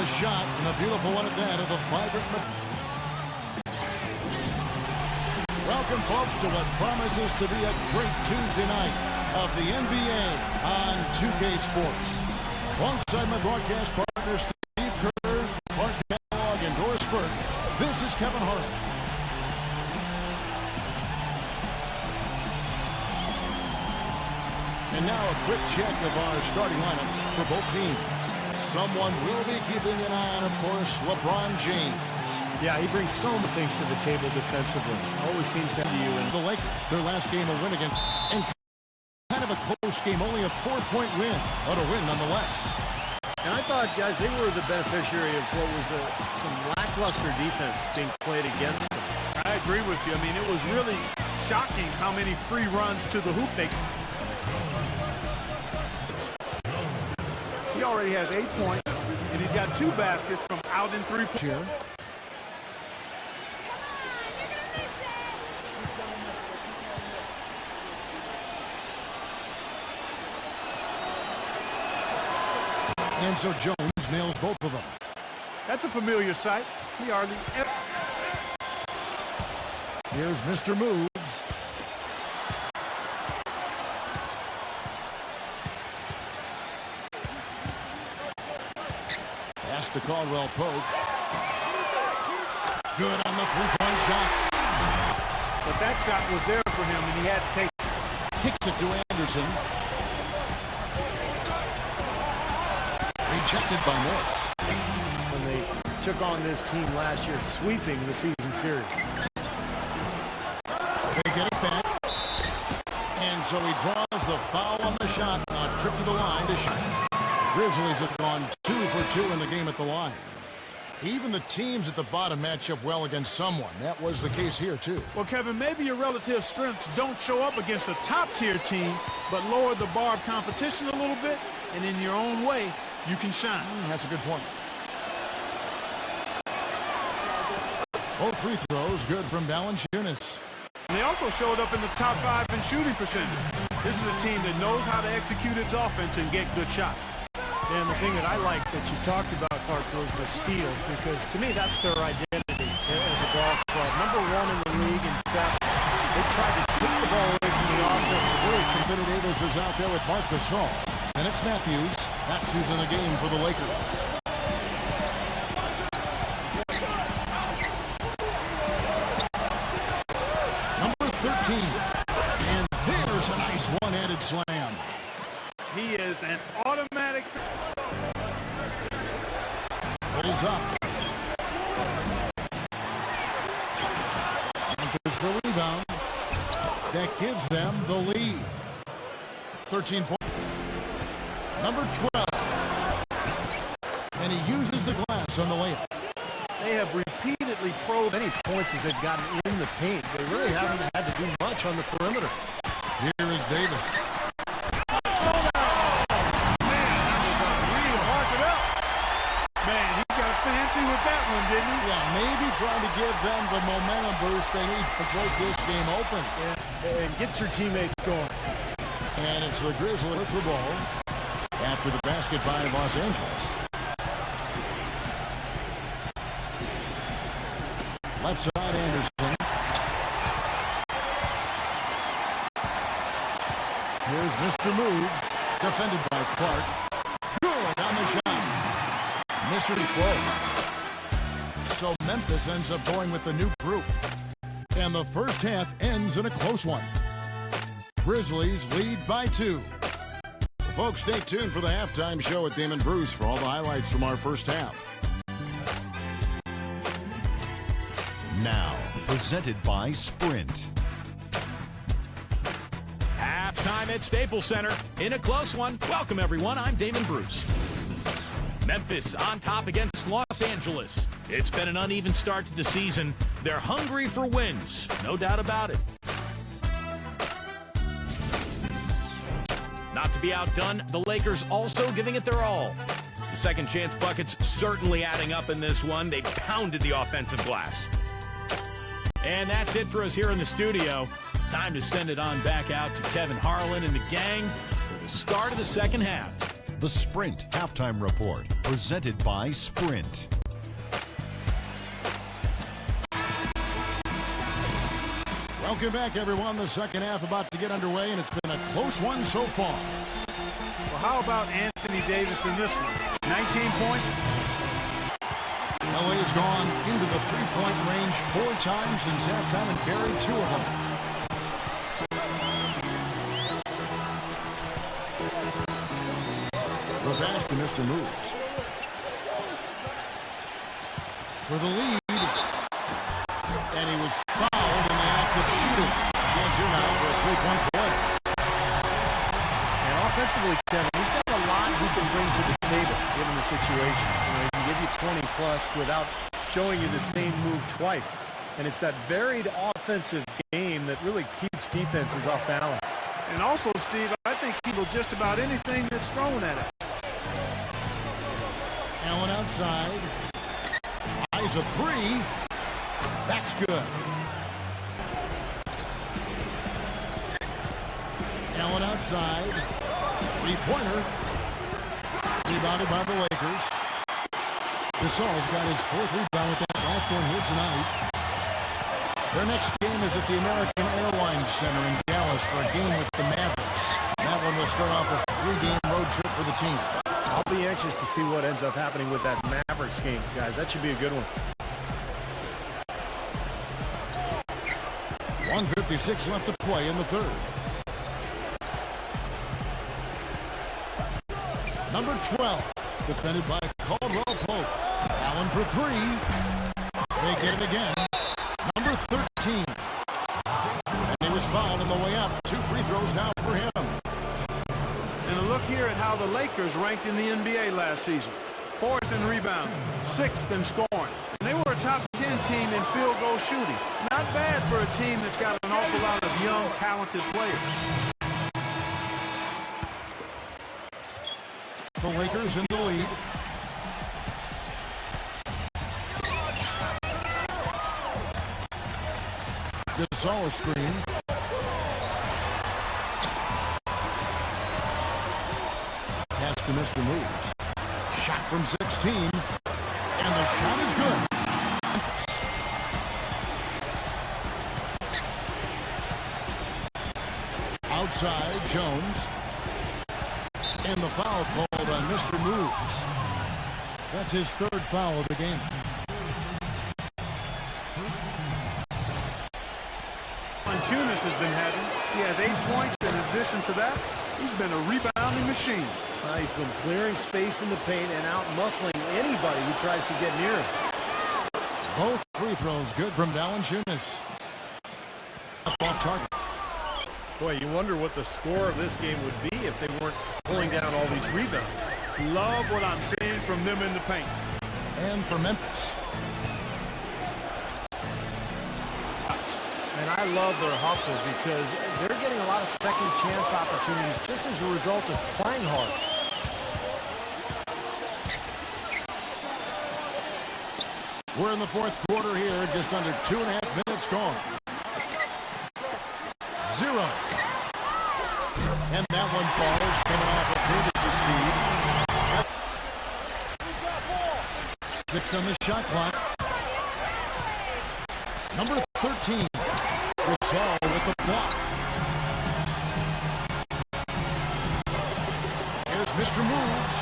shot, and a beautiful one at that of the vibrant. Welcome, folks, to what promises to be a great Tuesday night of the NBA on 2K Sports. Alongside my broadcast partner, Steve Kerr, Clark Kellogg, and Doris Burke, this is Kevin Harlan. And now a quick check of our starting lineups for both teams. Someone will be keeping an eye on, of course, LeBron James. Yeah, he brings so many things to the table defensively. Always seems to have you. And the Lakers, their last game a win again, and kind of a close game, only a 4-point win, but a win nonetheless. And I thought, guys, they were the beneficiary of what was some lackluster defense being played against them. I agree with you. I mean, it was really shocking how many free runs to the hoop they. He already has 8 points, and he's got 2 baskets from out in 3 points. Here. And so Jones nails both of them. That's a familiar sight. He hardly ever. Here's Mr. Moves. Pass to Caldwell Pope. Good on the three-point shot. But that shot was there for him, and he had to take it. Kicks it to Anderson. Rejected by Morris. When they took on this team last year, sweeping the season series. They get it back. And so he draws the foul on the shot. A trip to the line to shoot. Grizzlies have gone 2 for 2 in the game at the line. Even the teams at the bottom match up well against someone. That was the case here, too. Well, Kevin, maybe your relative strengths don't show up against a top-tier team, but lower the bar of competition a little bit, and in your own way, you can shine. That's a good point. Both free throws good from Valanciunas. And they also showed up in the top 5 in shooting percentage. This is a team that knows how to execute its offense and get good shots. And the thing that I like that you talked about, Clark, was the steals, because to me that's their identity as a ball club. Number 1 in the league in thefts. They tried to take the ball away from the offense. Anthony Davis is out there with Marc Gasol. And it's Matthews. That's who's in the game for the Lakers. Number 13. And there's a nice one-handed slam. He is an automatic. Pulls up. And gets the rebound. That gives them the lead. 13 points. Number 12. And he uses the glass on the layup. They have repeatedly probed many points as they've gotten in the paint. They really haven't had to do much on the perimeter. Here is Davis. With that one, didn't he? Yeah, maybe trying to give them the momentum boost they need to break this game open. And get your teammates going. And it's the Grizzlies with the ball after the basket by Los Angeles. Left side, Anderson. Here's Mr. Moves, defended by Clark. Good on the shot. Mr. Close. So Memphis ends up going with the new group. And the first half ends in a close one. Grizzlies lead by 2. Well, folks, stay tuned for the halftime show with Damon Bruce for all the highlights from our first half. Now, presented by Sprint. Halftime at Staples Center in a close one. Welcome, everyone. I'm Damon Bruce. Memphis on top against Los Angeles. It's been an uneven start to the season. They're hungry for wins, no doubt about it. Not to be outdone, the Lakers also giving it their all. The second chance buckets certainly adding up in this one. They pounded the offensive glass. And that's it for us here in the studio. Time to send it on back out to Kevin Harlan and the gang for the start of the second half. The Sprint Halftime Report, presented by Sprint. Welcome back, everyone. The second half about to get underway, and it's been a close one so far. Well, how about Anthony Davis in this one? 19 points. LA has gone into the three-point range 4 times since halftime and buried 2 of them. The pass to Mr. Moves. For the lead. And he was fouled in the act of shooting. Chance here now for a 3-point play. And offensively, Kevin, he's got a lot he can bring to the table, given the situation. You know, he can give you 20-plus without showing you the same move twice. And it's that varied offensive game that really keeps defenses off balance. And also, Steve, I think he will just about anything that's thrown at him. Allen outside. Tries a 3. That's good. Allen outside. 3-pointer. Rebounded by the Lakers. Gasol's got his 4th rebound with that last one here tonight. Their next game is at the American Airlines Center in Dallas for a game with the Mavericks. That one will start off a 3-game road trip for the team. I'll be anxious to see what ends up happening with that Mavericks game, guys. That should be a good one. 1:56 left to play in the third. Number 12, defended by Caldwell Pope. Allen for 3. They get it again. Number 13. And he was fouled on the way up. 2 free throws now for him. And a look here at how the Lakers ranked in the NBA last season. 4th in rebounding, 6th in scoring. And they were a top 10 team in field goal shooting. Not bad for a team that's got an awful lot of young, talented players. The Lakers in the lead. Gasol screen. Pass to Mr. Moves. Shot from 16. And the shot is good. Outside, Jones. And the foul called on Mr. Moves. That's his 3rd foul of the game. Valanciunas has been having. He has 8 points. In addition to that, he's been a rebounding machine. He's been clearing space in the paint and out-muscling anybody who tries to get near him. Both free throws good from Valanciunas. Up off target. Boy, you wonder what the score of this game would be if they weren't pulling down all these rebounds. Love what I'm seeing from them in the paint. And for Memphis. And I love their hustle because they're getting a lot of second chance opportunities just as a result of playing hard. We're in the 4th quarter here, just under 2.5 minutes gone. 0. And that one falls, coming off of Davis' speed. 6 on the shot clock. Number 13, Gasol with the block. Here's Mr. Moves.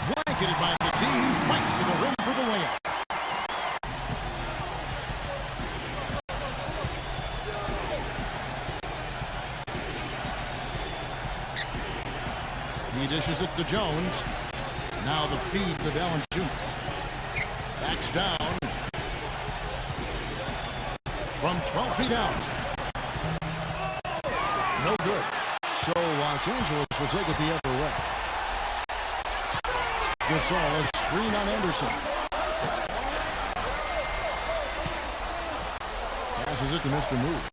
Blanketed by the D, fights to the rim for the layup. He dishes it to Jones. Now the feed to Valanciunas. Backs down. From 12 feet out. No good. So Los Angeles will take it the other way. Gasol, a screen on Anderson. Passes it to Mr. Moves.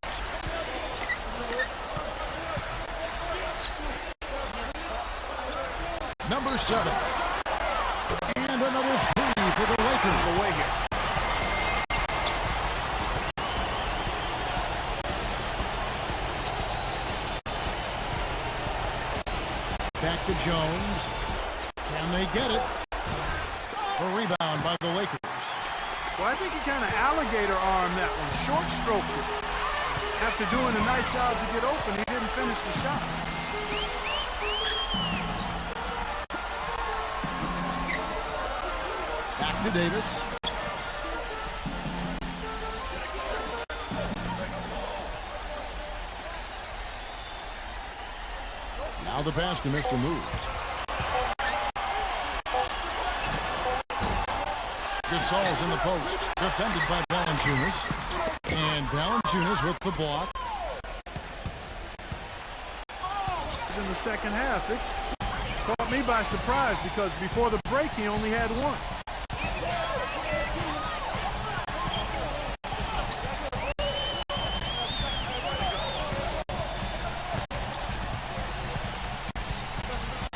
Number 7. And another 3 for the Lakers. Away here. Back to Jones. Can they get it? A rebound by the Lakers. Well, I think he kind of alligator armed that one, short stroked it. After doing a nice job to get open, he didn't finish the shot. Back to Davis. Now the pass to Mr. Moves. Gasol's in the post, defended by Valanciunas. And Valanciunas with the block. In the second half, it's caught me by surprise because before the break he only had one.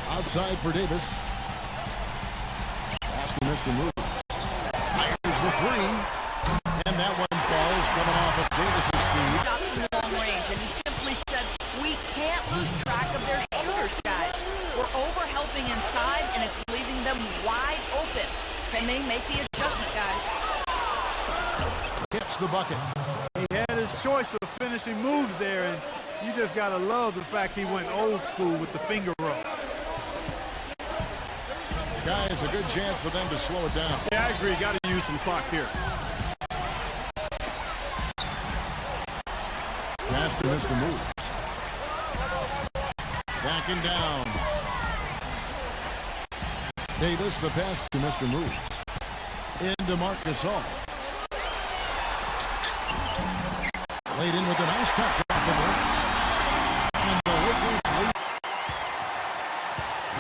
Outside for Davis. Asking Mr. Moves. Fires the three. And that one falls coming off of Davis's feet. Shots from long range, and he simply said, we can't lose track of their shooters, guys. We're over-helping inside, and it's leaving them wide open. Can they make the adjustment, guys? Gets the bucket. He had his choice of finishing moves there, and you just got to love the fact he went old school with the finger roll. Guys, a good chance for them to slow it down. Yeah, I agree. Got to use some clock here. Pass to Mr. Moves. Backing down. Davis, the pass to Mr. Moves. Into Marc Gasol. Laid in with a nice touch off the boards. And the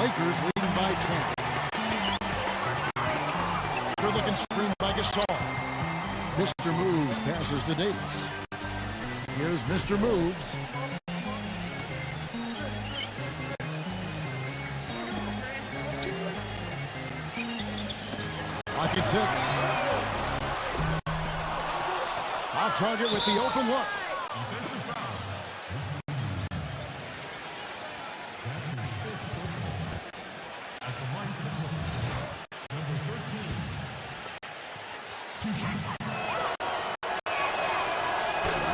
Lakers leading by 10. Good looking screen by Gasol. Mr. Moves passes to Davis. Here's Mr. Moves. Pocket 6. Off target with the open look.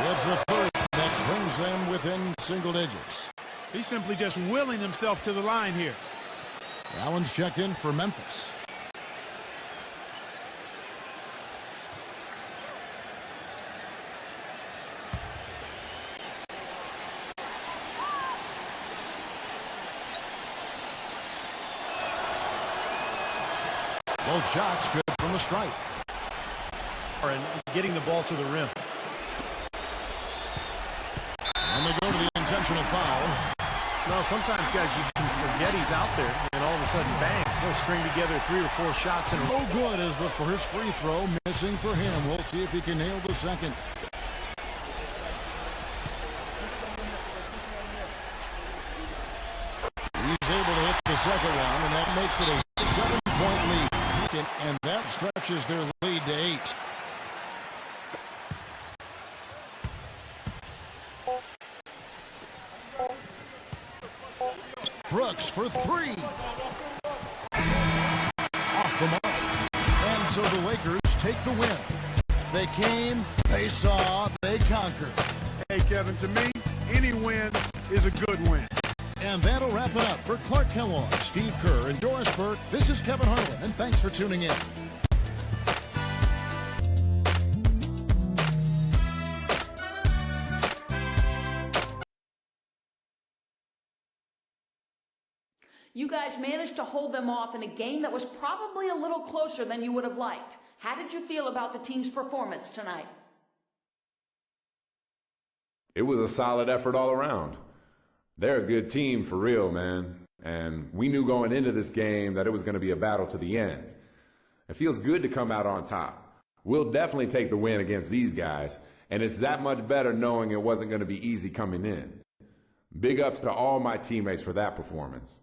It's the first that brings them within single digits. He's simply just willing himself to the line here. Allen's checked in for Memphis. Both shots good from the stripe. And getting the ball to the rim. And they go to the intentional foul. No, sometimes, guys, you can forget he's out there, and all of a sudden, bang, he'll string together 3 or 4 shots in a row. No good as the first free throw missing for him. We'll see if he can nail the second. He's able to hit the second one, and that makes it a 7-point lead. And that stretches their lead to 8. Brooks for 3. Off the mark. And so the Lakers take the win. They came, they saw, they conquered. Hey, Kevin, to me, any win is a good win. And that'll wrap it up for Clark Kellogg, Steve Kerr, and Doris Burke. This is Kevin Harlan, and thanks for tuning in. You guys managed to hold them off in a game that was probably a little closer than you would have liked. How did you feel about the team's performance tonight? It was a solid effort all around. They're a good team for real, man. And we knew going into this game that it was going to be a battle to the end. It feels good to come out on top. We'll definitely take the win against these guys, and it's that much better knowing it wasn't going to be easy coming in. Big ups to all my teammates for that performance.